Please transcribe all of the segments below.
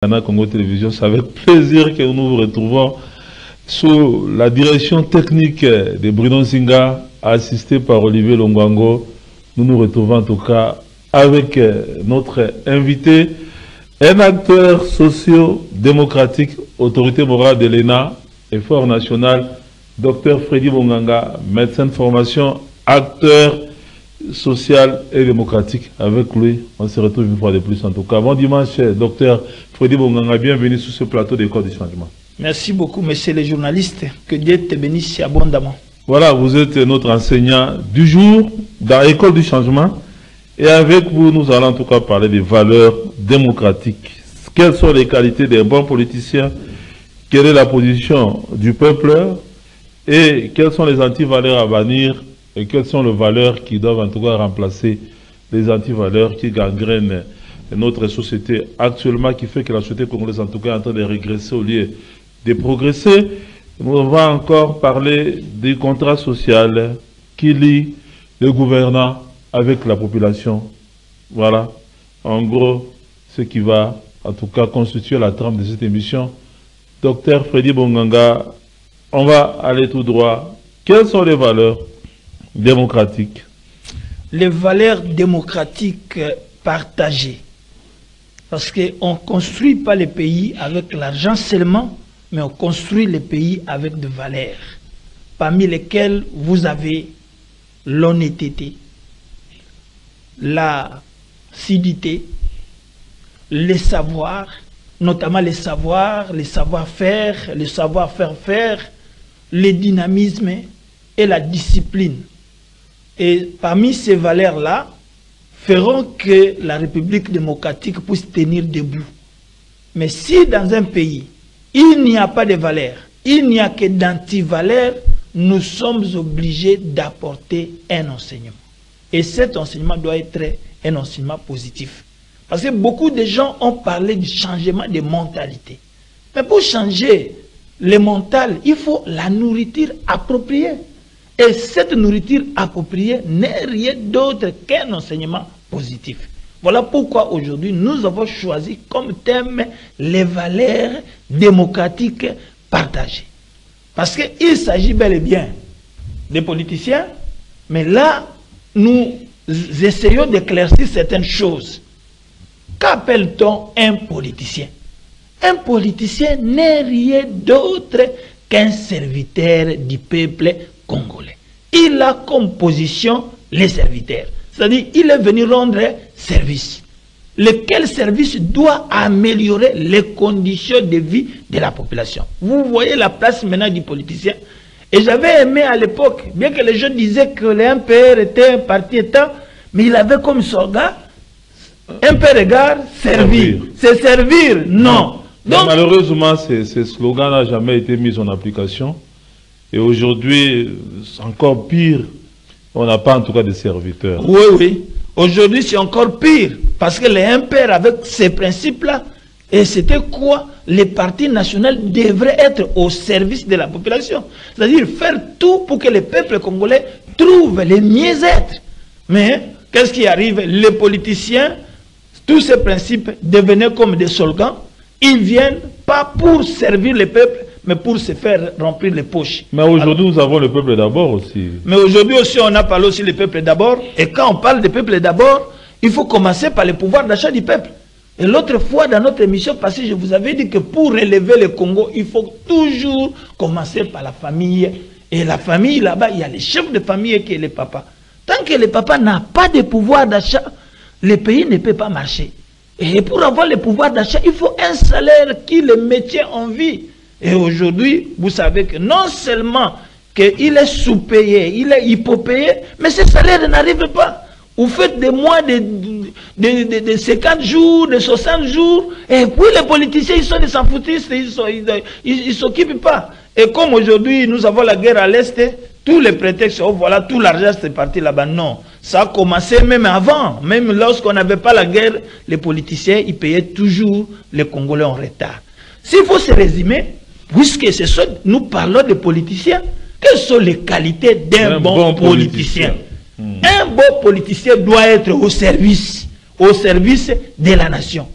Congo Télévision, c'est avec plaisir que nous nous retrouvons sous la direction technique de Bruno Nzinga, assisté par Olivier Longwango. Nous nous retrouvons en tout cas avec notre invité, un acteur socio-démocratique, autorité morale de l'ENA, effort national, Dr Freddy Bonganga, médecin de formation, acteur social et démocratique. Avec lui, on se retrouve une fois de plus en tout cas. Bon dimanche, Dr Freddy Bonganga, bienvenue sur ce plateau d'École du Changement. Merci beaucoup, messieurs les journalistes. Que Dieu te bénisse abondamment. Voilà, vous êtes notre enseignant du jour dans l'École du Changement. Et avec vous, nous allons en tout cas parler des valeurs démocratiques. Quelles sont les qualités des bons politiciens? Quelle est la position du peuple? Et quelles sont les antivaleurs à bannir? Et quelles sont les valeurs qui doivent en tout cas remplacer les antivaleurs qui gangrènent notre société actuellement, qui fait que la société congolaise en tout cas est en train de régresser au lieu de progresser. Nous allons encore parler du contrat social qui lie le gouvernant avec la population. Voilà, en gros, ce qui va en tout cas constituer la trame de cette émission. Docteur Freddy Bonganga, on va aller tout droit. Quelles sont les valeurs démocratiques? Les valeurs démocratiques partagées. Parce qu'on ne construit pas les pays avec l'argent seulement, mais on construit les pays avec des valeurs, parmi lesquelles vous avez l'honnêteté, la l'acidité, les savoirs, notamment les savoir-faire, le savoir-faire faire, le dynamisme et la discipline. Et parmi ces valeurs-là, feront que la République démocratique puisse tenir debout. Mais si dans un pays, il n'y a pas de valeurs, il n'y a que d'antivaleurs, nous sommes obligés d'apporter un enseignement. Et cet enseignement doit être un enseignement positif. Parce que beaucoup de gens ont parlé du changement de mentalité. Mais pour changer le mental, il faut la nourriture appropriée. Et cette nourriture appropriée n'est rien d'autre qu'un enseignement positif. Voilà pourquoi aujourd'hui nous avons choisi comme thème les valeurs démocratiques partagées. Parce qu'il s'agit bel et bien des politiciens, mais là, nous essayons d'éclaircir certaines choses. Qu'appelle-t-on un politicien? Un politicien n'est rien d'autre qu'un serviteur du peuple congolais. Il a comme position les serviteurs. C'est-à-dire, il est venu rendre service. Lequel service doit améliorer les conditions de vie de la population. Vous voyez la place maintenant du politicien. Et j'avais aimé à l'époque, bien que les gens disaient que le MPR était un parti État, mais il avait comme slogan, MPR égale servir. C'est servir, non. Donc, malheureusement, ce slogan n'a jamais été mis en application. Et aujourd'hui, c'est encore pire. On n'a pas en tout cas de serviteurs. Oui, oui. Aujourd'hui, c'est encore pire. Parce que les MPR, avec ces principes-là, et c'était quoi? Les partis nationaux devraient être au service de la population. C'est-à-dire faire tout pour que le peuple congolais trouve les mieux-être. Mais qu'est-ce qui arrive? Les politiciens, tous ces principes devenaient comme des slogans. Ils viennent pas pour servir le peuple, mais pour se faire remplir les poches. Mais aujourd'hui, nous avons le peuple d'abord aussi. Mais aujourd'hui aussi, on a parlé aussi du peuple d'abord. Et quand on parle du peuple d'abord, il faut commencer par le pouvoir d'achat du peuple. Et l'autre fois, dans notre émission passée, je vous avais dit que pour relever le Congo, il faut toujours commencer par la famille. Et la famille, là-bas, il y a les chefs de famille qui est le papa. Tant que le papa n'a pas de pouvoir d'achat, le pays ne peut pas marcher. Et pour avoir le pouvoir d'achat, il faut un salaire qui le mettait en vie. Et aujourd'hui, vous savez que non seulement qu'il est sous-payé, il est hypopayé, mais ce salaire n'arrive pas. Vous faites des mois de 50 jours, de 60 jours, et puis les politiciens, ils sont des sans-foutistes, ils ne s'occupent pas. Et comme aujourd'hui, nous avons la guerre à l'Est, tous les prétextes, oh voilà, tout l'argent c'est parti là-bas. Non, ça a commencé même avant. Même lorsqu'on n'avait pas la guerre, les politiciens, ils payaient toujours les Congolais en retard. S'il faut se résumer, puisque c'est ça, nous parlons de politiciens, quelles sont les qualités d'un bon politicien? Un bon politicien doit être au service de la nation.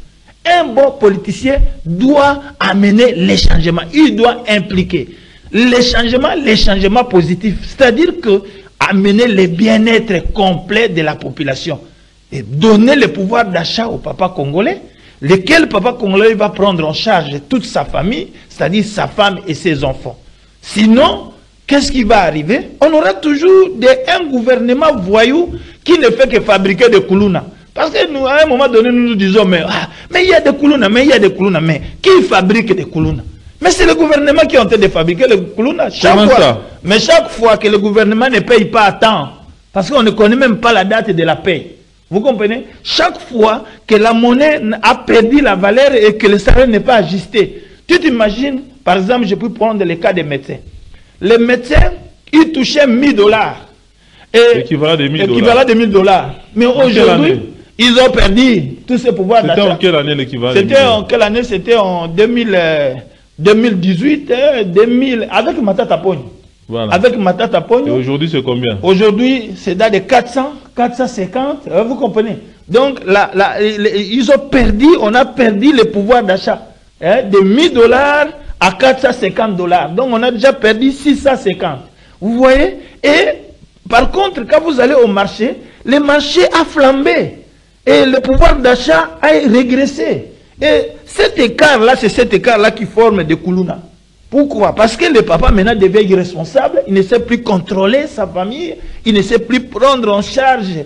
Un bon politicien doit amener les changements. Il doit impliquer les changements positifs. C'est-à-dire que amener le bien-être complet de la population. Et donner le pouvoir d'achat au papa congolais, lequel papa congolais va prendre en charge toute sa famille, c'est-à-dire sa femme et ses enfants. Sinon, qu'est-ce qui va arriver? On aura toujours un gouvernement voyou qui ne fait que fabriquer des koulouna. Parce que nous, à un moment donné, nous nous disons, mais il y a des koulouna, mais qui fabrique des koulouna? Mais c'est le gouvernement qui est en train de fabriquer les koulouna. Mais chaque fois que le gouvernement ne paye pas à temps, parce qu'on ne connaît même pas la date de la paye. Vous comprenez? Chaque fois que la monnaie a perdu la valeur et que le salaire n'est pas ajusté. Tu t'imagines, par exemple, je peux prendre le cas des médecins. Les médecins, ils touchaient $1000. L'équivalent de $1000. Mais aujourd'hui, ils ont perdu tous ces pouvoirs d'achat. C'était en quelle année l'équivalent? C'était en quelle année? C'était en 2018, 2000, avec Matata Pogno. Voilà. Avec Matata Pogno. Et aujourd'hui, c'est combien? Aujourd'hui, c'est dans les 400, 450, vous comprenez? Donc, ils ont perdu, on a perdu le pouvoir d'achat. De $1000 à $450. Donc, on a déjà perdu 650. Vous voyez? Et, par contre, quand vous allez au marché, le marché a flambé. Et le pouvoir d'achat a régressé. Et cet écart-là, c'est cet écart-là qui forme des koulouna. Pourquoi? Parce que le papa maintenant devient irresponsable, il ne sait plus contrôler sa famille, il ne sait plus prendre en charge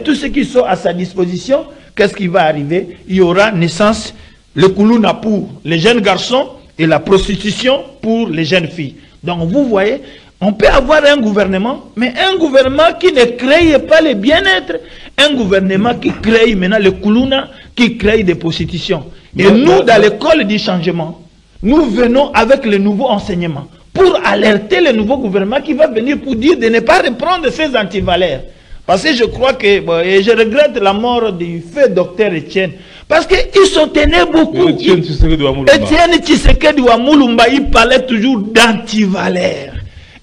tout ce qui sont à sa disposition. Qu'est-ce qui va arriver? Il y aura naissance, le koulouna pour les jeunes garçons et la prostitution pour les jeunes filles. Donc vous voyez, on peut avoir un gouvernement, mais un gouvernement qui ne crée pas le bien-être, un gouvernement qui crée maintenant le koulouna, qui crée des prostitutions. Et nous, dans l'école du changement, nous venons avec le nouveau enseignement pour alerter le nouveau gouvernement qui va venir pour dire de ne pas reprendre ces antivaleurs. Parce que je crois que, et je regrette la mort du feu docteur Etienne, parce qu'il s'en tenait beaucoup. Etienne Tshisekedi Wamulumba, il parlait toujours d'antivaleurs.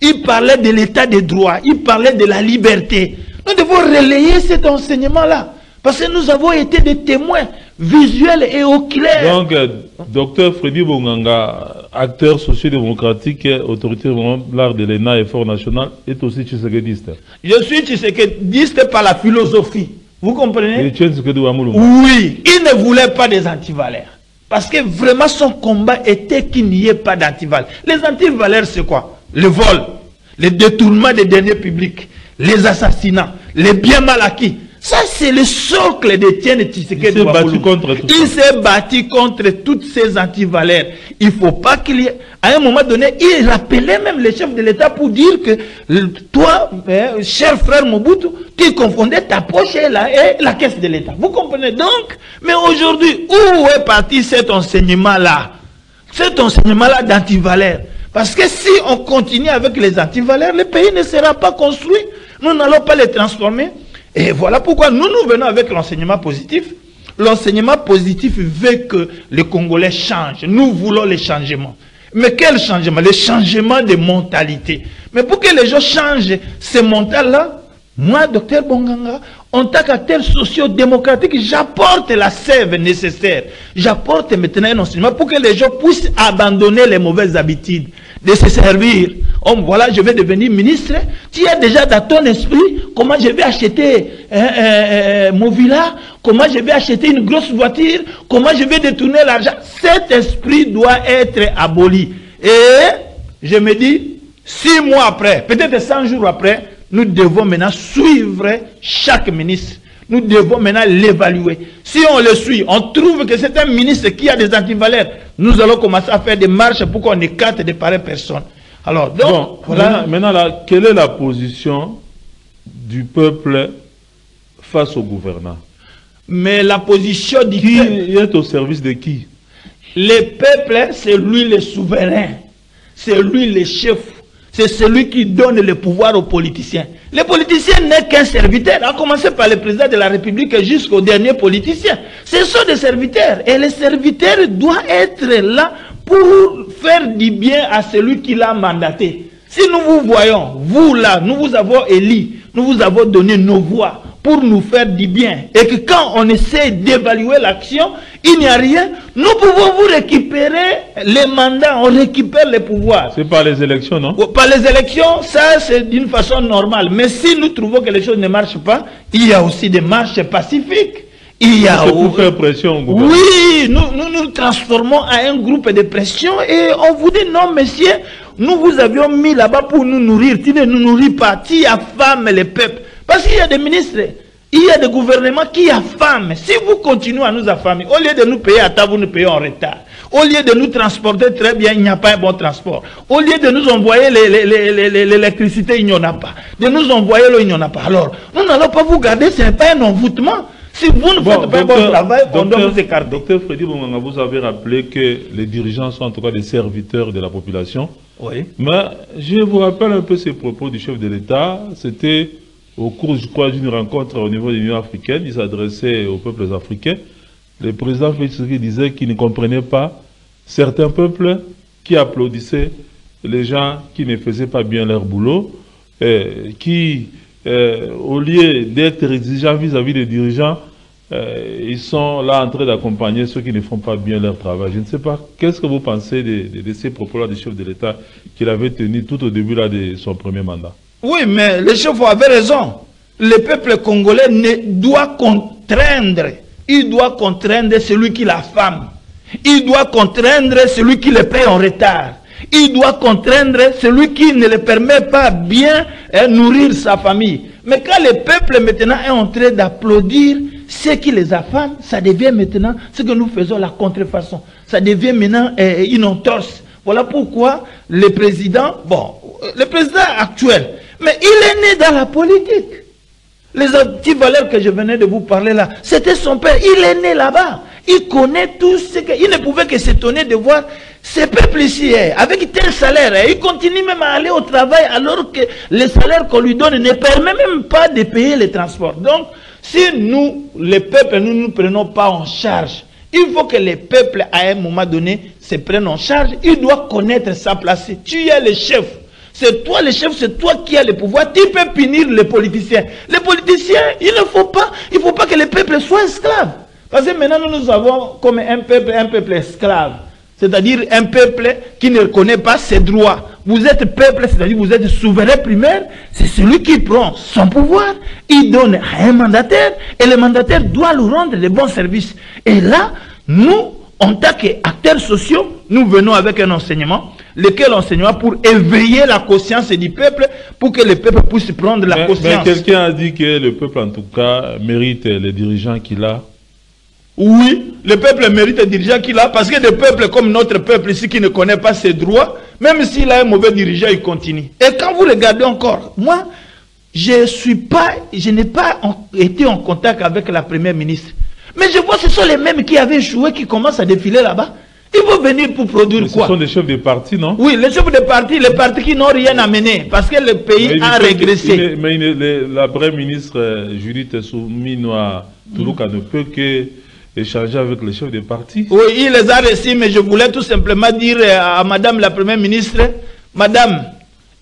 Il parlait de l'état de droit, il parlait de la liberté. Nous devons relayer cet enseignement-là. Parce que nous avons été des témoins visuels et oculaires. Donc, docteur Freddy Bonganga, acteur sociodémocratique, autorité de l'art de l'ENA et Fort National, est aussi tshisekediste. Je suis tshisekediste par la philosophie. Vous comprenez? Oui, il ne voulait pas des antivaleurs. Parce que vraiment son combat était qu'il n'y ait pas d'antivaleurs. Les antivaleurs, c'est quoi? Le vol, le détournement des deniers publics, les assassinats, les biens mal acquis. Ça, c'est le socle d'Etienne Tshisekedi. Il s'est battu contre toutes ces antivaleurs. Il ne faut pas qu'il y ait... À un moment donné, il rappelait même le chef de l'État pour dire que toi, cher frère Mobutu, tu confondais ta poche et la caisse de l'État. Vous comprenez donc? Mais aujourd'hui, où est parti cet enseignement-là? Cet enseignement-là d'antivaleurs. Parce que si on continue avec les antivaleurs, le pays ne sera pas construit. Nous n'allons pas les transformer. Et voilà pourquoi nous venons avec l'enseignement positif. L'enseignement positif veut que les Congolais changent. Nous voulons les changements. Mais quel changement? Le changement de mentalité. Mais pour que les gens changent ces mentales-là, moi, docteur Bonganga, en tant qu'acteur socio-démocratique, j'apporte la sève nécessaire. J'apporte maintenant un enseignement pour que les gens puissent abandonner les mauvaises habitudes, de se servir. Oh, voilà, je vais devenir ministre. Tu as déjà dans ton esprit comment je vais acheter mon villa, comment je vais acheter une grosse voiture, comment je vais détourner l'argent. Cet esprit doit être aboli. Et je me dis, 6 mois après, peut-être 100 jours après, nous devons maintenant suivre chaque ministre. Nous devons maintenant l'évaluer. Si on le suit, on trouve que c'est un ministre qui a des antivaleurs, nous allons commencer à faire des marches pour qu'on écarte de pareilles personnes. Alors, donc, bon, voilà. Maintenant là, quelle est la position du peuple face au gouvernement? Mais la position du peuple... Qui est au service de qui? Le peuple, c'est lui le souverain. C'est lui le chef. C'est celui qui donne le pouvoir aux politiciens. Le politicien n'est qu'un serviteur, à commencer par le président de la République jusqu'au dernier politicien. Ce sont des serviteurs. Et les serviteurs doivent être là pour faire du bien à celui qui l'a mandaté. Si nous vous voyons, vous là, nous vous avons élu, nous vous avons donné nos voix pour nous faire du bien. Et que quand on essaie d'évaluer l'action, il n'y a rien. Nous pouvons vous récupérer les mandats, on récupère les pouvoirs. C'est par les élections, non? Par les élections, ça c'est d'une façon normale. Mais si nous trouvons que les choses ne marchent pas, il y a aussi des marches pacifiques. C'est pour faire pression au gouvernement. Oui, nous transformons à un groupe de pression et on vous dit non, messieurs, nous vous avions mis là-bas pour nous nourrir. Tu ne nous nourris pas, tu affames les peuples. Parce qu'il y a des ministres, il y a des gouvernements qui affament. Si vous continuez à nous affamer, au lieu de nous payer à table, vous nous payez en retard. Au lieu de nous transporter très bien, il n'y a pas un bon transport. Au lieu de nous envoyer l'électricité, il n'y en a pas. De nous envoyer l'eau, il n'y en a pas. Alors, nous n'allons pas vous garder, ce n'est pas un envoûtement. Si vous ne faites pas un bon travail, on doit vous écarter. Docteur Freddy Bonganga, vous avez rappelé que les dirigeants sont en tout cas des serviteurs de la population. Oui. Mais je vous rappelle un peu ces propos du chef de l'État. C'était au cours, je crois, d'une rencontre au niveau de l'Union africaine. Il s'adressait aux peuples africains. Le président Félix Tshisekedi disait qu'il ne comprenait pas certains peuples qui applaudissaient les gens qui ne faisaient pas bien leur boulot, qui, au lieu d'être exigeants vis-à-vis des dirigeants, ils sont là en train d'accompagner ceux qui ne font pas bien leur travail. Je ne sais pas, qu'est-ce que vous pensez de ces propos-là du chef de l'État qu'il avait tenu tout au début là, de son premier mandat? Oui, mais le chef avait raison. Le peuple congolais doit contraindre. Il doit contraindre celui qui l'affame. Il doit contraindre celui qui le paye en retard. Il doit contraindre celui qui ne le permet pas bien nourrir sa famille. Mais quand le peuple maintenant est en train d'applaudir ceux qui les affament, ça devient maintenant ce que nous faisons la contrefaçon. Ça devient maintenant une entorse. Voilà pourquoi le président, le président actuel, mais il est né dans la politique. Les antivaleurs que je venais de vous parler là, c'était son père. Il est né là-bas. Il connaît tout ce que... Il ne pouvait que s'étonner de voir ces peuples ici, avec tel salaire. Il continue même à aller au travail alors que le salaire qu'on lui donne ne permet même pas de payer les transports. Donc, si nous, les peuples, nous ne nous prenons pas en charge, il faut que les peuples, à un moment donné, se prennent en charge. Il doit connaître sa place. Tu es le chef. C'est toi le chef, c'est toi qui as le pouvoir. Tu peux punir les politiciens. Les politiciens, il ne faut pas que le peuple soit esclave. Parce que maintenant, nous avons comme un peuple esclave. C'est-à-dire un peuple qui ne reconnaît pas ses droits. Vous êtes peuple, c'est-à-dire vous êtes souverain primaire. C'est celui qui prend son pouvoir, il donne à un mandataire, et le mandataire doit lui rendre de bons services. Et là, nous, en tant qu'acteurs sociaux, nous venons avec un enseignement, lequel enseignement pour éveiller la conscience du peuple, pour que le peuple puisse prendre la conscience. Mais quelqu'un a dit que le peuple, en tout cas, mérite les dirigeants qu'il a. Oui, le peuple mérite les dirigeants qu'il a, parce que des peuples comme notre peuple ici qui ne connaît pas ses droits, même s'il a un mauvais dirigeant, il continue. Et quand vous regardez encore, moi, je n'ai pas été en contact avec la première ministre. Mais je vois que ce sont les mêmes qui avaient échoué qui commencent à défiler là-bas. Ils vont venir pour produire quoi? Ce sont des chefs de parti, non? Oui, les chefs de parti, les partis qui n'ont rien à mener, parce que le pays a régressé. Mais la première ministre Judith Souminoa Toulouka ne peut que échanger avec les chefs de parti. Oui, il les a reçus, mais je voulais tout simplement dire à madame la première ministre, madame,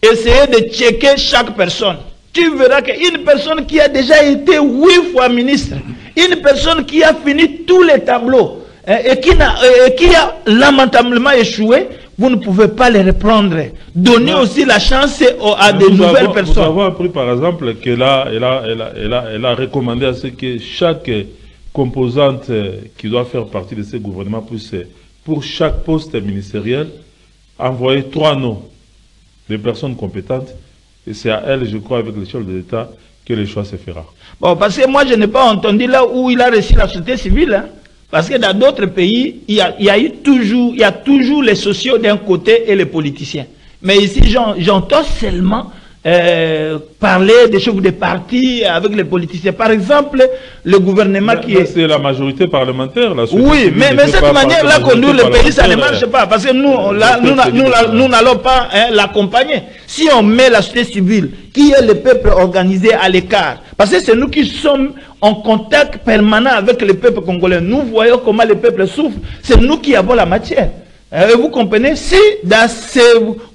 essayez de checker chaque personne. Tu verras qu'une personne qui a déjà été 8 fois ministre, une personne qui a fini tous les tableaux, et qui a lamentablement échoué, vous ne pouvez pas les reprendre. Donnez aussi la chance à de nouvelles personnes. Nous avons appris par exemple qu'elle a recommandé à ce que chaque composante qui doit faire partie de ce gouvernement puisse, pour chaque poste ministériel, envoyer 3 noms de personnes compétentes. Et c'est à elle, je crois, avec le chef de l'État, que le choix se fera. Bon, parce que moi, je n'ai pas entendu là où il a reçu la société civile. Hein. Parce que dans d'autres pays, il y a toujours les sociaux d'un côté et les politiciens. Mais ici, j'entends seulement parler des chefs de parti avec les politiciens. Par exemple, le gouvernement qui est... C'est la majorité parlementaire. Oui, mais cette manière-là conduire le pays, ça ne marche pas. Parce que nous n'allons pas l'accompagner. Si on met la société civile, qui est le peuple organisé à l'écart, parce que c'est nous qui sommes en contact permanent avec le peuple congolais. Nous voyons comment le peuple souffre. C'est nous qui avons la matière. Et vous comprenez, si dans ce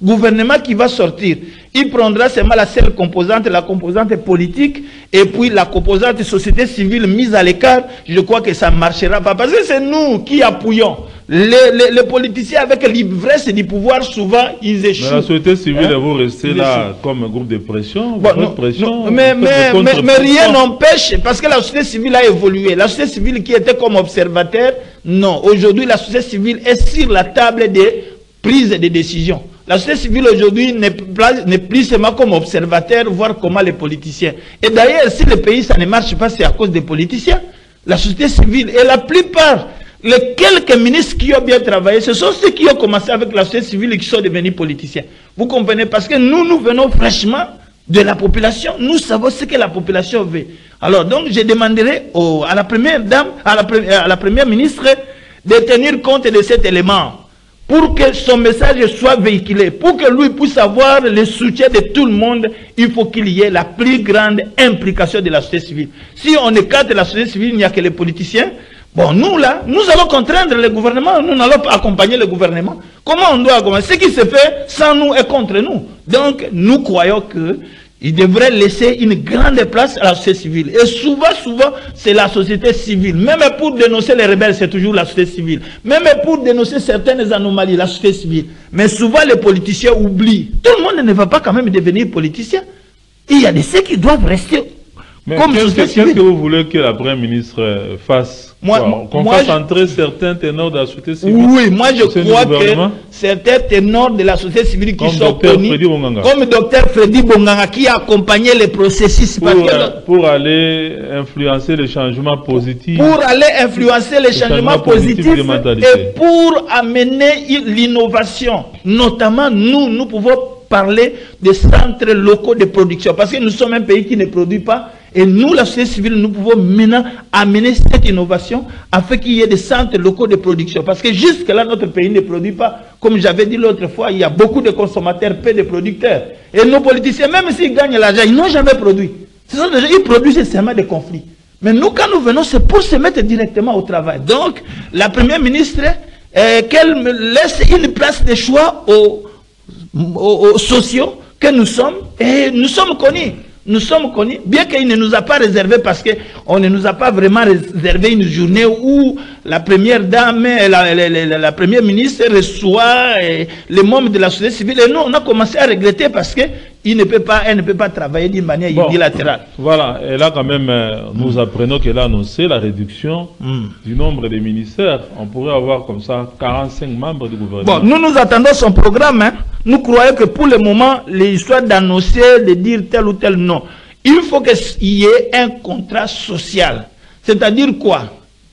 gouvernement qui va sortir, il prendra seulement la seule composante, la composante politique, et puis la composante société civile mise à l'écart. Je crois que ça ne marchera pas. Parce que c'est nous qui appuyons. Les politiciens, avec l'ivresse du pouvoir, souvent, ils échouent. Mais la société civile, vous restez là comme un groupe de pression, mais rien n'empêche, parce que la société civile a évolué. La société civile qui était comme observateur, non. Aujourd'hui, la société civile est sur la table des prises de décisions. La société civile aujourd'hui n'est plus seulement comme observateur, voir comment les politiciens. Et d'ailleurs, si le pays, ça ne marche pas, c'est à cause des politiciens. La société civile, et la plupart, les quelques ministres qui ont bien travaillé, ce sont ceux qui ont commencé avec la société civile et qui sont devenus politiciens. Vous comprenez? Parce que nous venons fraîchement de la population. Nous savons ce que la population veut. Alors, donc, je demanderai à la première dame, à la première ministre, de tenir compte de cet élément pour que son message soit véhiculé, pour que lui puisse avoir le soutien de tout le monde. Il faut qu'il y ait la plus grande implication de la société civile. Si on écarte la société civile, il n'y a que les politiciens. Bon, nous là, nous allons contraindre le gouvernement, nous n'allons pas accompagner le gouvernement. Comment on doit accompagner? Ce qui se fait sans nous est contre nous. Donc, nous croyons qu'il devrait laisser une grande place à la société civile. Et souvent, c'est la société civile. Même pour dénoncer les rebelles, c'est toujours la société civile. Même pour dénoncer certaines anomalies, la société civile. Mais souvent, les politiciens oublient. Tout le monde ne va pas quand même devenir politicien. Il y a des ceux qui doivent rester. Mais qu'est-ce que vous voulez que la Première ministre fasse? Qu'on fasse entrer certains ténors de la société civile? Oui, moi je crois que certains ténors de la société civile qui sont connus, comme Dr Freddy Bonganga, qui a accompagné les processus pour aller influencer les changements positifs. Pour aller influencer les changements positifs et pour amener l'innovation. Notamment, nous pouvons parler des centres locaux de production, parce que nous sommes un pays qui ne produit pas. Et nous, la société civile, nous pouvons maintenant amener cette innovation afin qu'il y ait des centres locaux de production. Parce que jusque-là, notre pays ne produit pas. Comme j'avais dit l'autre fois, il y a beaucoup de consommateurs, peu de producteurs. Et nos politiciens, même s'ils gagnent l'argent, ils n'ont jamais produit. Ils produisent seulement des conflits. Mais nous, quand nous venons, c'est pour se mettre directement au travail. Donc, la Première ministre, qu'elle laisse une place de choix aux sociaux que nous sommes. Et nous sommes connus. Nous sommes connus, bien qu'il ne nous a pas réservé, parce qu'on ne nous a pas vraiment réservé une journée où la première dame, la première ministre reçoit les membres de la société civile. Et nous, on a commencé à regretter parce qu'elle ne peut pas travailler d'une manière unilatérale. Voilà, et là quand même, nous apprenons qu'elle a annoncé la réduction du nombre des ministères. On pourrait avoir comme ça 45 membres du gouvernement. Bon, nous attendons son programme. Hein. Nous croyons que pour le moment, l'histoire d'annoncer, de dire tel ou tel non, il faut qu'il y ait un contrat social. C'est-à-dire quoi?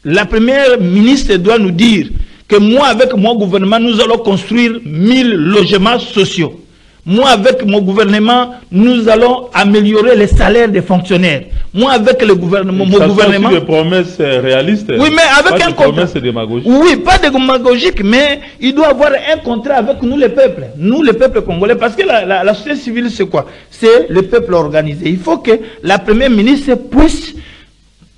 La première ministre doit nous dire que moi, avec mon gouvernement, nous allons construire 1000 logements sociaux. Moi, avec mon gouvernement, nous allons améliorer les salaires des fonctionnaires. Moi, avec le gouvernement, mon gouvernement... des promesses réalistes. Oui, mais avec un contrat. Promesses démagogiques. Oui, pas démagogique, mais il doit avoir un contrat avec nous, les peuples. Nous, les peuples congolais. Parce que la société civile, c'est quoi? C'est le peuple organisé. Il faut que la première ministre puisse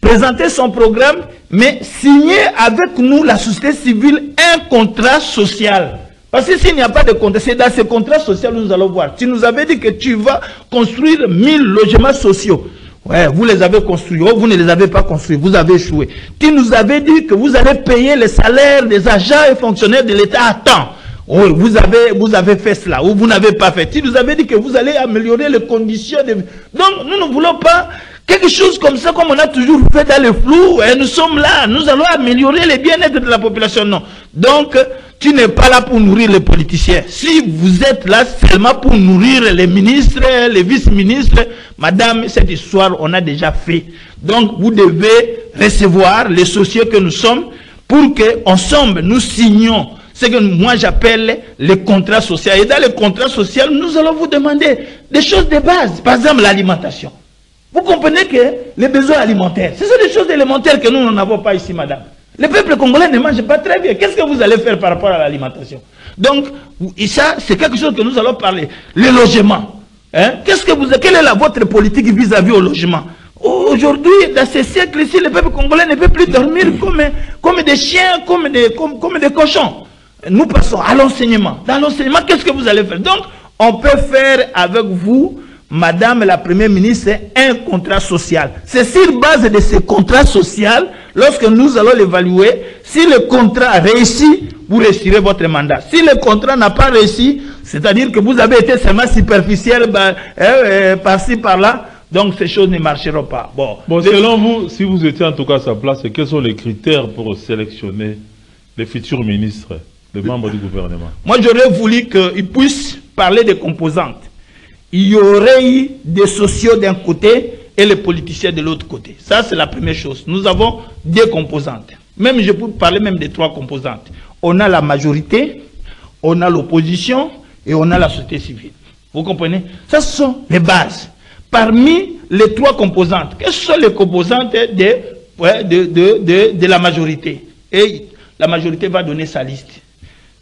présenter son programme, mais signer avec nous, la société civile, un contrat social. Parce que s'il n'y a pas de contrat, c'est dans ce contrat social que nous allons voir. Tu nous avais dit que tu vas construire 1000 logements sociaux. Ouais, vous les avez construits. Oh, vous ne les avez pas construits. Vous avez échoué. Tu nous avais dit que vous allez payer les salaires des agents et fonctionnaires de l'État à temps. Oui, vous avez fait cela, ou vous n'avez pas fait. Tu nous avais dit que vous allez améliorer les conditions de... Donc, nous ne voulons pas quelque chose comme ça, comme on a toujours fait dans le flou. Et nous sommes là, nous allons améliorer le bien-être de la population. Non. Donc, tu n'es pas là pour nourrir les politiciens. Si vous êtes là seulement pour nourrir les ministres, les vice-ministres, madame, cette histoire, on a déjà fait. Donc, vous devez recevoir les sociaux que nous sommes pour qu'ensemble, nous signions ce que moi j'appelle les contrats sociaux. Et dans les contrats sociaux, nous allons vous demander des choses de base. Par exemple, l'alimentation. Vous comprenez que les besoins alimentaires, ce sont des choses élémentaires que nous n'avons pas ici, madame. Le peuple congolais ne mange pas très bien. Qu'est-ce que vous allez faire par rapport à l'alimentation? Donc, et ça, c'est quelque chose que nous allons parler. Le logement. Hein? Quelle est votre politique vis-à-vis au logement? Aujourd'hui, dans ces siècles-ci, le peuple congolais ne peut plus dormir comme des chiens, comme des cochons. Nous passons à l'enseignement. Dans l'enseignement, qu'est-ce que vous allez faire? Donc, on peut faire avec vous, Madame la Première ministre, un contrat social. C'est sur base de ce contrat social, lorsque nous allons l'évaluer, si le contrat réussit, vous retirez votre mandat. Si le contrat n'a pas réussi, c'est-à-dire que vous avez été seulement superficiel par-ci, par-là, donc ces choses ne marcheront pas. Bon, selon vous, si vous étiez en tout cas à sa place, quels sont les critères pour sélectionner les futurs ministres, les membres du gouvernement? Moi, j'aurais voulu qu'ils puissent parler des composantes. Il y aurait eu des sociaux d'un côté et les politiciens de l'autre côté. Ça, c'est la première chose. Nous avons deux composantes. Même, je peux parler même des trois composantes. On a la majorité, on a l'opposition et on a la société civile. Vous comprenez? Ça, ce sont les bases. Parmi les trois composantes, quelles sont les composantes de la majorité? Et la majorité va donner sa liste.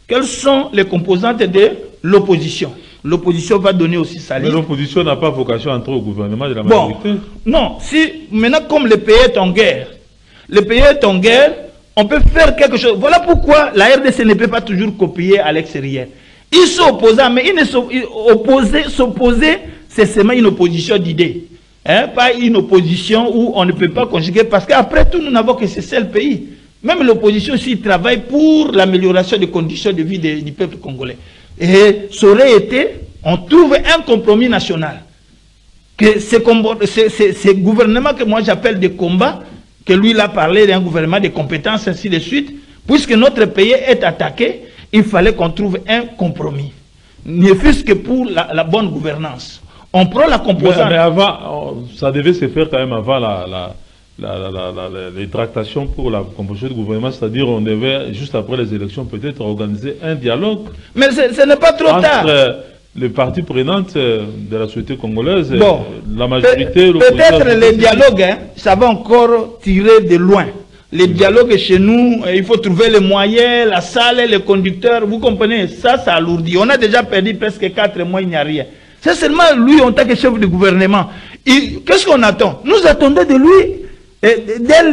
Quelles sont les composantes de l'opposition? L'opposition va donner aussi sa liste. Mais l'opposition n'a pas vocation à entrer au gouvernement de la majorité. Non, si maintenant comme le pays est en guerre, on peut faire quelque chose. Voilà pourquoi la RDC ne peut pas toujours copier à l'extérieur. Ils sont opposants, mais s'opposer, c'est seulement une opposition d'idées. Hein? Pas une opposition où on ne peut pas conjuguer, parce qu'après tout, nous n'avons que ce seul pays. Même l'opposition aussi travaille pour l'amélioration des conditions de vie du peuple congolais. Et ça aurait été, on trouve un compromis national. Que ce gouvernement que moi j'appelle des combats, que lui il a parlé d'un gouvernement de compétences, ainsi de suite, puisque notre pays est attaqué, il fallait qu'on trouve un compromis. Ne fût-ce que pour la bonne gouvernance. On prend la composante. Mais avant, ça devait se faire quand même avant les tractations pour la composition du gouvernement, c'est-à-dire on devait, juste après les élections, peut-être organiser un dialogue. Mais ce n'est pas trop tard. Entre les parties prenantes de la société congolaise, bon, la majorité... Peut-être les dialogues, hein, ça va encore tirer de loin. Les dialogues chez nous, il faut trouver les moyens, la salle, les conducteurs, vous comprenez, ça alourdit. On a déjà perdu presque 4 mois, il n'y a rien. C'est seulement lui en tant que chef du gouvernement. Qu'est-ce qu'on attend? Nous attendons de lui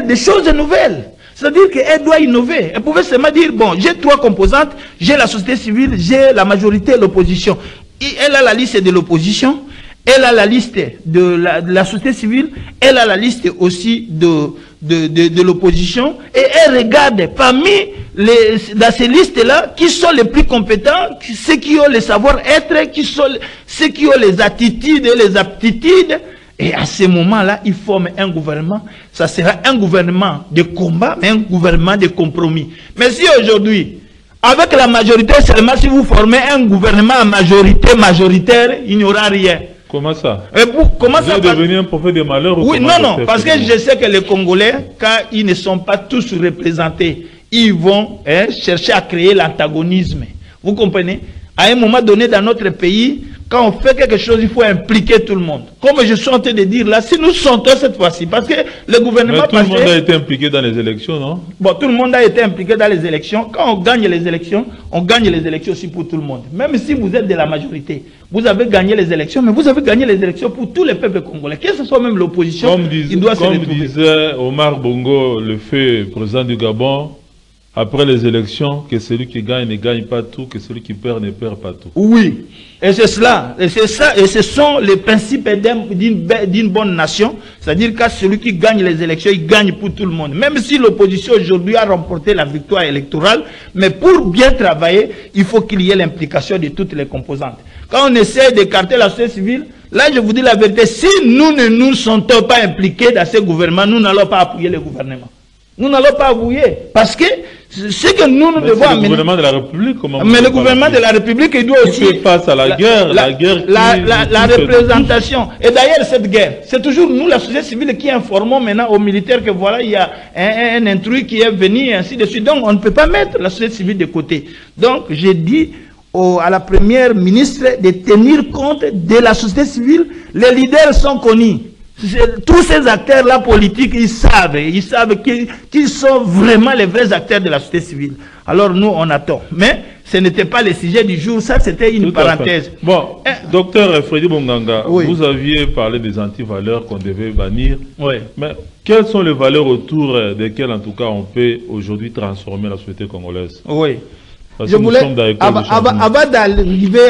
des choses nouvelles. C'est-à-dire qu'elle doit innover. Elle pouvait seulement dire, bon, j'ai trois composantes, j'ai la société civile, j'ai la majorité et l'opposition. Elle a la liste de l'opposition, elle a la liste de la société civile, elle a la liste aussi de l'opposition, et elle regarde parmi dans ces listes-là qui sont les plus compétents, ceux qui ont le savoir-être, ceux qui ont les attitudes et les aptitudes. Et à ce moment-là, ils forment un gouvernement. Ça sera un gouvernement de combat, mais un gouvernement de compromis. Mais si aujourd'hui, avec la majorité seulement, si vous formez un gouvernement à majoritaire, il n'y aura rien. Comment ça? Comment vous allez devenir un prophète de malheur? Oui, non, parce que je sais que les Congolais, quand ils ne sont pas tous représentés, ils vont chercher à créer l'antagonisme. Vous comprenez? À un moment donné dans notre pays, quand on fait quelque chose, il faut impliquer tout le monde. Comme je suis en train de dire là, si nous sentons cette fois-ci, parce que le gouvernement... Mais tout le monde a été impliqué dans les élections, non? Bon, tout le monde a été impliqué dans les élections. Quand on gagne les élections aussi pour tout le monde. Même si vous êtes de la majorité, vous avez gagné les élections, mais vous avez gagné les élections pour tous les peuples congolais. Que ce soit même l'opposition, il doit se retrouver. Comme disait Omar Bongo, le fait président du Gabon, après les élections, que celui qui gagne ne gagne pas tout, que celui qui perd ne perd pas tout. Oui, et c'est cela, et c'est ça, et ce sont les principes d'une bonne nation, c'est-à-dire que celui qui gagne les élections, il gagne pour tout le monde. Même si l'opposition aujourd'hui a remporté la victoire électorale, mais pour bien travailler, il faut qu'il y ait l'implication de toutes les composantes. Quand on essaie d'écarter la société civile, là je vous dis la vérité, si nous ne nous sentons pas impliqués dans ce gouvernement, nous n'allons pas appuyer le gouvernement. Nous n'allons pas appuyer, parce que ce que nous devons amener... le gouvernement de la République, comment... Mais le gouvernement de la République, il doit aussi... Il fait face à la guerre, la représentation. Et d'ailleurs, cette guerre, c'est toujours nous, la société civile, qui informons maintenant aux militaires que voilà, il y a un intrus qui est venu, et ainsi de suite. Donc, on ne peut pas mettre la société civile de côté. Donc, j'ai dit à la première ministre de tenir compte de la société civile. Les leaders sont connus. Tous ces acteurs-là politiques, ils savent qu'ils sont vraiment les vrais acteurs de la société civile. Alors nous, on attend. Mais ce n'était pas le sujet du jour, ça c'était une parenthèse. Bon, docteur Freddy Bonganga, oui. Vous aviez parlé des antivaleurs qu'on devait bannir. Oui. Mais quelles sont les valeurs autour desquelles, en tout cas, on peut aujourd'hui transformer la société congolaise? Oui. je voulais, avant d'arriver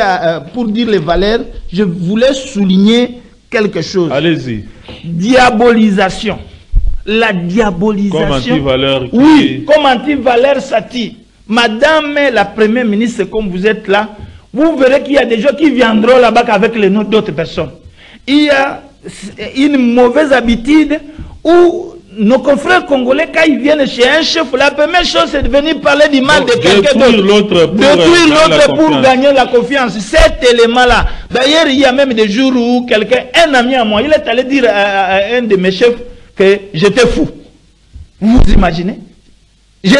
pour dire les valeurs, je voulais souligner quelque chose. Allez-y. Diabolisation. La diabolisation. Comme anti-valeur. Oui, comme anti-valeur Sati. Madame la première ministre, comme vous êtes là, vous verrez qu'il y a des gens qui viendront là-bas avec les noms d'autres personnes. Il y a une mauvaise habitude où nos confrères congolais, quand ils viennent chez un chef, la première chose c'est de venir parler du mal de quelqu'un d'autre. Détruire l'autre pour gagner la confiance. Cet élément-là. D'ailleurs, il y a même des jours où quelqu'un, un ami à moi, il est allé dire à un de mes chefs que j'étais fou. Vous vous imaginez? Je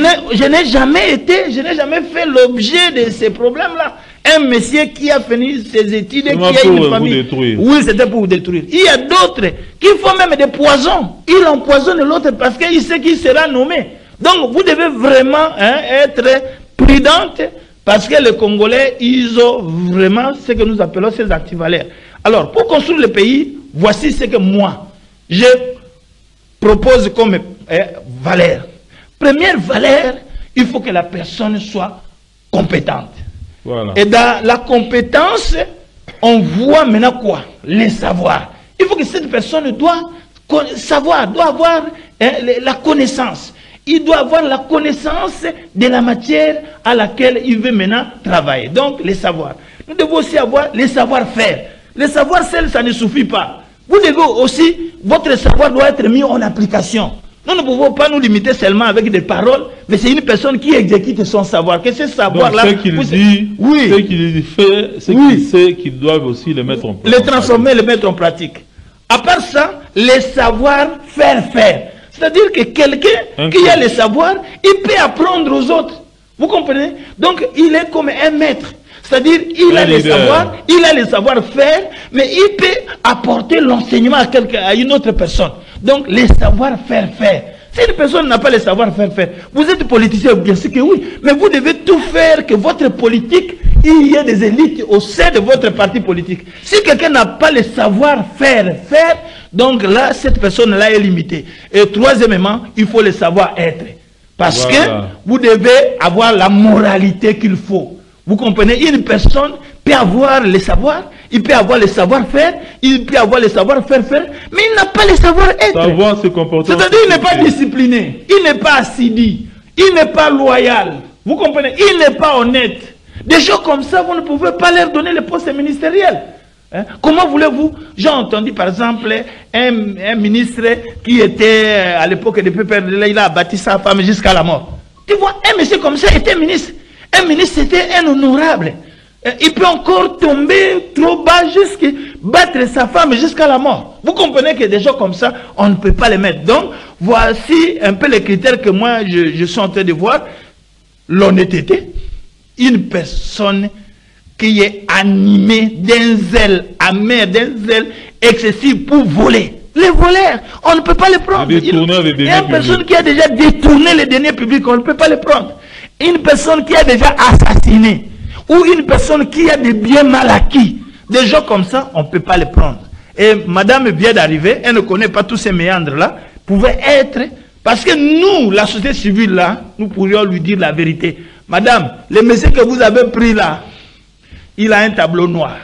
n'ai jamais fait l'objet de ces problèmes-là. Un monsieur qui a fini ses études, qui a une famille. Oui, c'était pour vous détruire. Il y a d'autres qui font même des poisons. Il empoisonne l'autre parce qu'il sait qu'il sera nommé. Donc, vous devez vraiment être prudente parce que les Congolais, ils ont vraiment ce que nous appelons ces antivaleurs. Alors, pour construire le pays, voici ce que moi, je propose comme valeur. Première valeur, il faut que la personne soit compétente. Voilà. Et dans la compétence, on voit maintenant quoi? Les savoirs. Il faut que cette personne doit savoir, doit avoir la connaissance. Il doit avoir la connaissance de la matière à laquelle il veut maintenant travailler. Donc, les savoirs. Nous devons aussi avoir les savoir-faire. Les savoirs seuls, ça ne suffit pas. Vous devez aussi, votre savoir doit être mis en application. Nous ne pouvons pas nous limiter seulement avec des paroles, mais c'est une personne qui exécute son savoir. Que ce savoir-là... Ce qu'il dit, oui. Ce qu'il fait, ce qu'il sait qu'ils doivent aussi le mettre en pratique. Les transformer, le mettre en pratique. À part ça, les savoirs faire. C'est-à-dire que quelqu'un qui a le savoir, il peut apprendre aux autres. Vous comprenez? Donc, il est comme un maître. C'est-à-dire, il a le savoir, il a le savoir-faire, mais il peut apporter l'enseignement à une autre personne. Donc, les savoir-faire. Si une personne n'a pas le savoir-faire, vous êtes politicien, bien sûr que oui, mais vous devez tout faire que votre politique, il y ait des élites au sein de votre parti politique. Si quelqu'un n'a pas le savoir-faire, donc là, cette personne-là est limitée. Et troisièmement, il faut le savoir-être. Parce que vous devez avoir la moralité qu'il faut. Vous comprenez? Une personne peut avoir le savoir, il peut avoir le savoir-faire, il peut avoir le savoir-faire, mais il n'a pas le savoir-être. Savoir se comporter. C'est-à-dire qu'il n'est pas discipliné, il n'est pas assidu, il n'est pas loyal. Vous comprenez? Il n'est pas honnête. Des gens comme ça, vous ne pouvez pas leur donner le poste ministériel. Hein? Comment voulez-vous? J'ai entendu par exemple un ministre qui était à l'époque de PPR, il a bâti sa femme jusqu'à la mort. Tu vois, un monsieur comme ça était ministre. Un ministre, c'était un honorable. Il peut encore tomber trop bas jusqu'à battre sa femme jusqu'à la mort. Vous comprenez que des gens comme ça, on ne peut pas les mettre. Donc, voici un peu les critères que moi, je suis en train de voir. L'honnêteté. Une personne qui est animée d'un zèle amer, d'un zèle excessif pour voler. Les voleurs, on ne peut pas les prendre. Il y a une personne qui a déjà détourné les deniers publics, on ne peut pas les prendre. Une personne qui a déjà assassiné, ou une personne qui a des biens mal acquis, des gens comme ça, on ne peut pas les prendre. Et madame vient d'arriver, elle ne connaît pas tous ces méandres-là, pouvait être, parce que nous, la société civile là, nous pourrions lui dire la vérité. Madame, le monsieur que vous avez pris là, il a un tableau noir.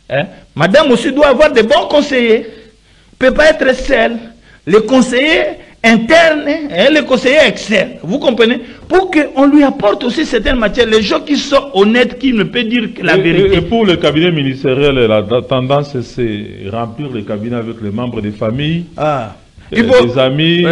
Hein? Madame aussi doit avoir de bons conseillers, ne peut pas être seule. Les conseillers internes et les conseillers externes, vous comprenez? Pour qu'on lui apporte aussi certaines matières, les gens qui sont honnêtes, qui ne peuvent dire que la vérité. Et pour le cabinet ministériel, la tendance c'est remplir le cabinet avec les membres des familles, les amis,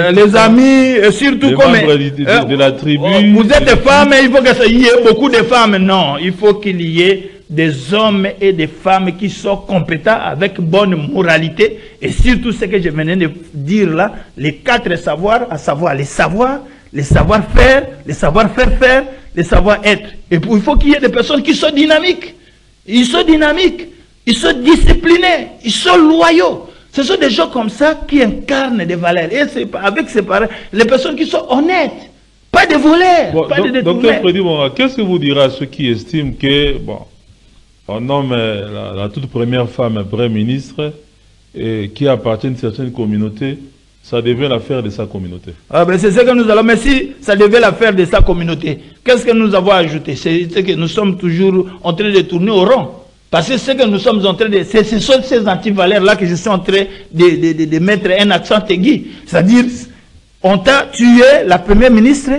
et surtout les comme membres de la tribu. Vous êtes des femmes, il faut qu'il y ait beaucoup de femmes. Non, il faut qu'il y ait des hommes et des femmes qui sont compétents avec bonne moralité et surtout ce que je venais de dire là, les 4 savoirs, à savoir les savoirs, les savoir-faire, les savoir-faire, les savoir-être. Et puis, il faut qu'il y ait des personnes qui sont dynamiques. Ils sont dynamiques, ils sont disciplinés, ils sont loyaux. Ce sont des gens comme ça qui incarnent des valeurs. Et avec ces valeurs, les personnes qui sont honnêtes. Pas de voleurs, pas de détourneurs. Docteur Freddy, qu'est-ce que vous direz à ceux qui estiment que, on nomme la toute première femme Premier ministre qui appartient à une certaine communauté ça devient l'affaire de sa communauté. Ah ben c'est ce que nous allons, mais si ça devait l'affaire de sa communauté, qu'est-ce que nous avons ajouté? C'est que nous sommes toujours en train de tourner au rond. Parce que ce que nous sommes en train de... Ce sont ces antivaleurs-là que je suis en train de mettre un accent aigu. C'est-à-dire, on t'a tué la première ministre,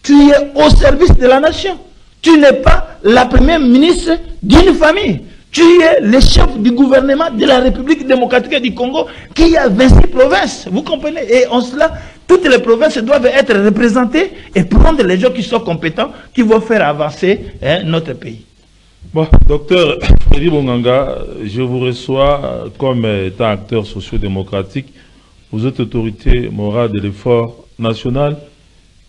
tu es au service de la nation. Tu n'es pas la première ministre d'une famille. Tu es le chef du gouvernement de la République démocratique du Congo qui a 26 provinces. Vous comprenez? Et en cela, toutes les provinces doivent être représentées et prendre les gens qui sont compétents, qui vont faire avancer notre pays. Bon, docteur Freddy Bonganga, je vous reçois comme étant acteur socio-démocratique. Vous êtes autorité morale de l'effort national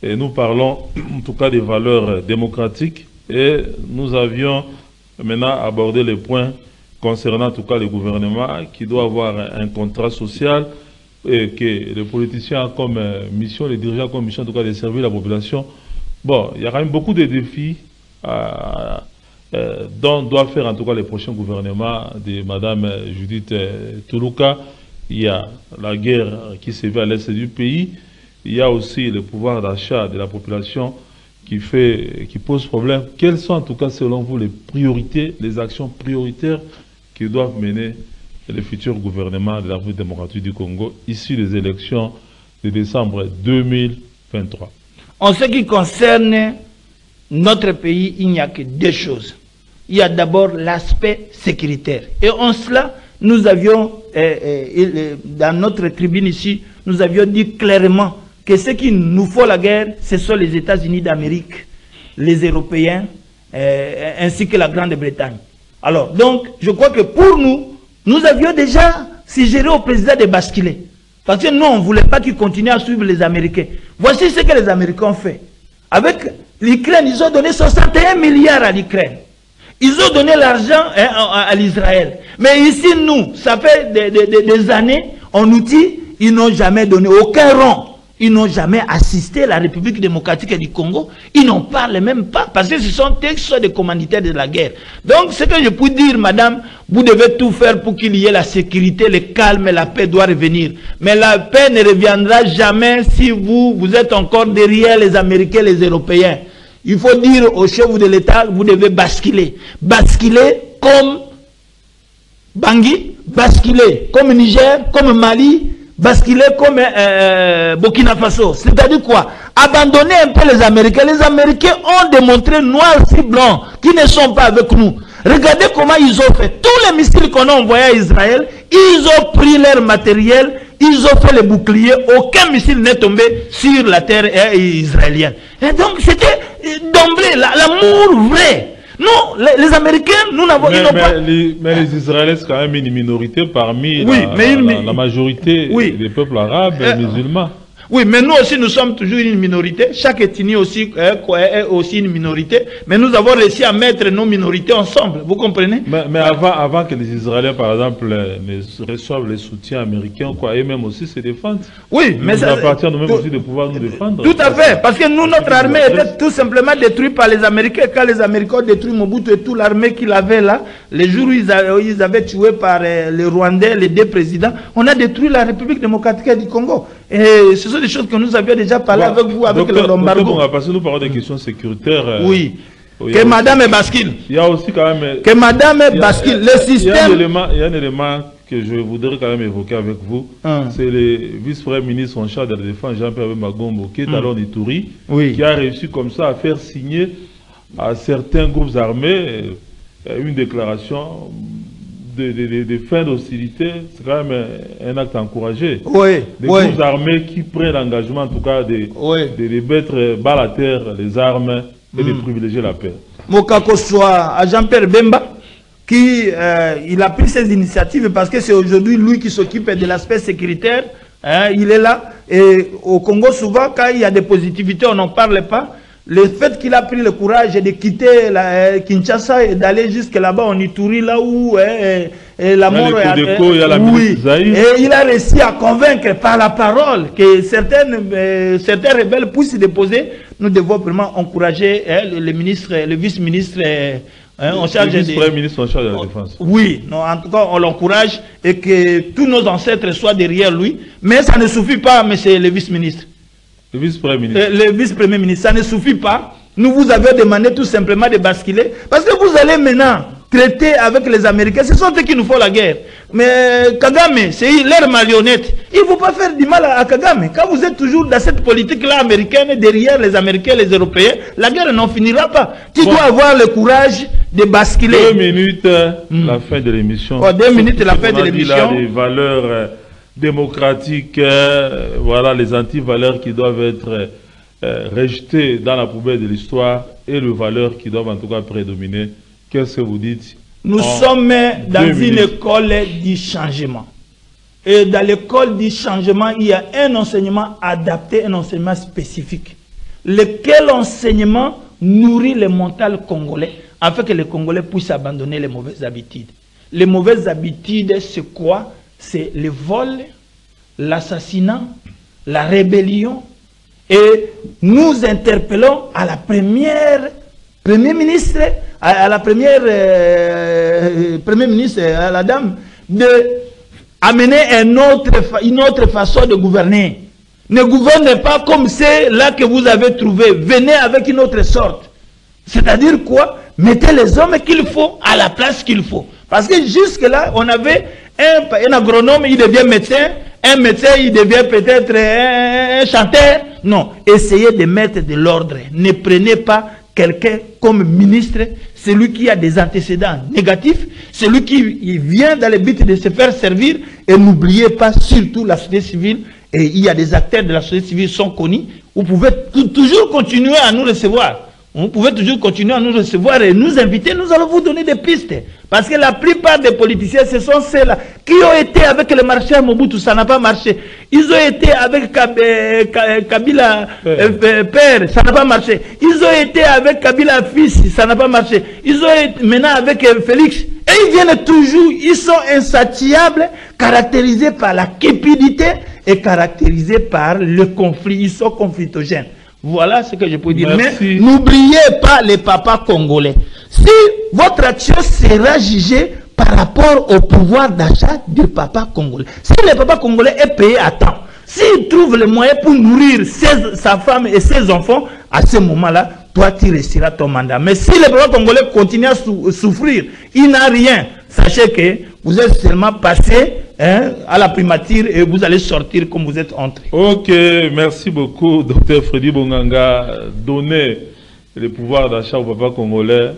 et nous parlons en tout cas des valeurs démocratiques et nous avions maintenant abordé les points concernant en tout cas le gouvernement qui doit avoir un contrat social et que les politiciens ont comme mission, les dirigeants comme mission en tout cas de servir la population. Bon, il y a quand même beaucoup de défis dont doit faire en tout cas les prochains gouvernements de Madame Judith Tuluka. Il y a la guerre qui se vit à l'est du pays. Il y a aussi le pouvoir d'achat de la population qui pose problème. Quelles sont en tout cas selon vous les priorités, les actions prioritaires qui doivent mener le futur gouvernement de la République démocratique du Congo issu des élections de décembre 2023? En ce qui concerne notre pays, il n'y a que deux choses. Il y a d'abord l'aspect sécuritaire. Et en cela, nous avions, dans notre tribune ici, nous avions dit clairement que ce qui nous faut la guerre, ce sont les États-Unis d'Amérique, les Européens, ainsi que la Grande-Bretagne. Alors, donc, je crois que pour nous, nous avions déjà suggéré au président de basculer. Parce que nous, on ne voulait pas qu'il continue à suivre les Américains. Voici ce que les Américains ont fait. Avec l'Ukraine, ils ont donné 61 milliards à l'Ukraine. Ils ont donné l'argent à l'Israël. Mais ici, nous, ça fait des années, en outils, ils n'ont jamais donné aucun rond. Ils n'ont jamais assisté la République démocratique du Congo. Ils n'en parlent même pas. Parce que ce sont des commanditaires de la guerre. Donc, ce que je peux dire, madame, vous devez tout faire pour qu'il y ait la sécurité, le calme et la paix doit revenir. Mais la paix ne reviendra jamais si vous êtes encore derrière les Américains et les Européens. Il faut dire au chef de l'État, vous devez basculer. Basculer comme Bangui, basculer comme Niger, comme Mali, basculer comme Burkina Faso. C'est-à-dire quoi? Abandonner un peu les Américains. Les Américains ont démontré noir sur blanc qu'ils ne sont pas avec nous. Regardez comment ils ont fait. Tous les missiles qu'on a envoyés à Israël, ils ont pris leur matériel, ils ont fait les boucliers. Aucun missile n'est tombé sur la terre israélienne. Et donc c'était d'emblée l'amour vrai. Non, les Américains, nous n'avons pas... Mais les Israéliens, c'est quand même une minorité parmi la majorité des peuples arabes et musulmans. Oui, mais nous aussi, nous sommes toujours une minorité. Chaque ethnie aussi est aussi une minorité. Mais nous avons réussi à mettre nos minorités ensemble. Vous comprenez? Mais avant que les Israéliens, par exemple, ne reçoivent les soutiens américains, et même aussi se défendent. Oui, mais ça appartient nous-mêmes aussi de pouvoir nous défendre. Tout à fait. Parce que nous, notre armée était tout simplement détruite par les Américains. Quand les Américains ont détruit Mobutu et toute l'armée qu'il avait là, les jours où ils avaient tué par les Rwandais, les deux présidents, on a détruit la République démocratique du Congo. Et ce sont des choses que nous avions déjà parlé avec vous, avec le embargo. Parce que nous parlons des questions sécuritaires. Oui. Que madame bascule. Il y a aussi quand même... Que madame bascule. Le système... Il y a un élément que je voudrais quand même évoquer avec vous. C'est le vice-premier ministre en charge de la défense, Jean-Pierre Magombo, qui est à l'Ituri, qui a réussi comme ça à faire signer à certains groupes armés une déclaration de fin d'hostilité. C'est quand même un acte encouragé. Des groupes armés qui prennent l'engagement en tout cas de mettre bas à terre les armes et de privilégier la paix. Mokako soit à Jean-Pierre Bemba qui il a pris ces initiatives parce que c'est aujourd'hui lui qui s'occupe de l'aspect sécuritaire. Il est là. Et au Congo, souvent, quand il y a des positivités, on n'en parle pas. Le fait qu'il a pris le courage de quitter Kinshasa et d'aller jusque là-bas en Ituri, là où la mort est... Et il a réussi à convaincre par la parole que certains rebelles puissent se déposer. Nous devons vraiment encourager le vice-ministre Hein, on charge le vice-premier ministre en charge de la défense. Oui, non, en tout cas, on l'encourage et que tous nos ancêtres soient derrière lui. Mais ça ne suffit pas, monsieur le vice-ministre. Le vice-premier ministre. Le vice-premier ministre, ça ne suffit pas. Nous vous avons demandé tout simplement de basculer. Parce que vous allez maintenant traiter avec les Américains. Ce sont eux qui nous font la guerre. Mais Kagame, c'est leur marionnette. Il ne faut pas faire du mal à Kagame. Quand vous êtes toujours dans cette politique-là américaine, derrière les Américains, les Européens, la guerre n'en finira pas. Tu dois avoir le courage de basculer. 2 minutes, la fin de l'émission. 2 minutes, la fin de l'émission. Les valeurs démocratiques, voilà, les anti-valeurs qui doivent être rejetées dans la poubelle de l'histoire et les valeurs qui doivent en tout cas prédominer. Qu'est-ce que vous dites? Nous sommes dans une école du changement. Et dans l'école du changement, il y a un enseignement adapté, un enseignement spécifique. Lequel enseignement nourrit le mental congolais afin que les Congolais puissent abandonner les mauvaises habitudes. Les mauvaises habitudes, c'est quoi? C'est le vol, l'assassinat, la rébellion. Et nous interpellons à la Premier ministre, à la première Premier ministre, à la dame, de amener une autre façon de gouverner. Ne gouvernez pas comme c'est là que vous avez trouvé. Venez avec une autre sorte. C'est-à-dire quoi? Mettez les hommes qu'il faut à la place qu'il faut. Parce que jusque-là, on avait un agronome, il devient médecin. Un médecin, il devient peut-être un chanteur. Non, essayez de mettre de l'ordre. Ne prenez pas quelqu'un comme ministre, celui qui a des antécédents négatifs, celui qui vient dans le but de se faire servir, et n'oubliez pas surtout la société civile, et il y a des acteurs de la société civile qui sont connus, vous pouvez toujours continuer à nous recevoir. Vous pouvez toujours continuer à nous recevoir et nous inviter, nous allons vous donner des pistes. Parce que la plupart des politiciens, ce sont ceux-là qui ont été avec le marchand Mobutu, ça n'a pas marché. Ils ont été avec Kabila père, ça n'a pas marché. Ils ont été avec Kabila fils, ça n'a pas marché. Ils ont été maintenant avec Félix. Et ils viennent toujours, ils sont insatiables, caractérisés par la cupidité et caractérisés par le conflit. Ils sont conflictogènes. Voilà ce que je peux dire. Merci. Mais n'oubliez pas les papas congolais. Si votre action sera jugée par rapport au pouvoir d'achat du papa congolais, si le papa congolais est payé à temps, s'il trouve les moyens pour nourrir sa femme et ses enfants, à ce moment-là, toi tu resteras ton mandat. Mais si le papa congolais continue à souffrir, il n'a rien, sachez que vous êtes seulement passé à la primature et vous allez sortir comme vous êtes entré. Ok, merci beaucoup, Dr Freddy Bonganga. Donnez le pouvoir d'achat au papa congolais,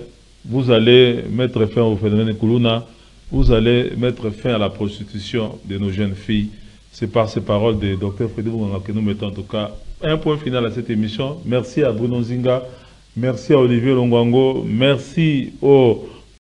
vous allez mettre fin au phénomène de Kuluna, vous allez mettre fin à la prostitution de nos jeunes filles. C'est par ces paroles de Dr Freddy Bonganga que nous mettons en tout cas un point final à cette émission. Merci à Bruno Zinga, merci à Olivier Longwango, merci au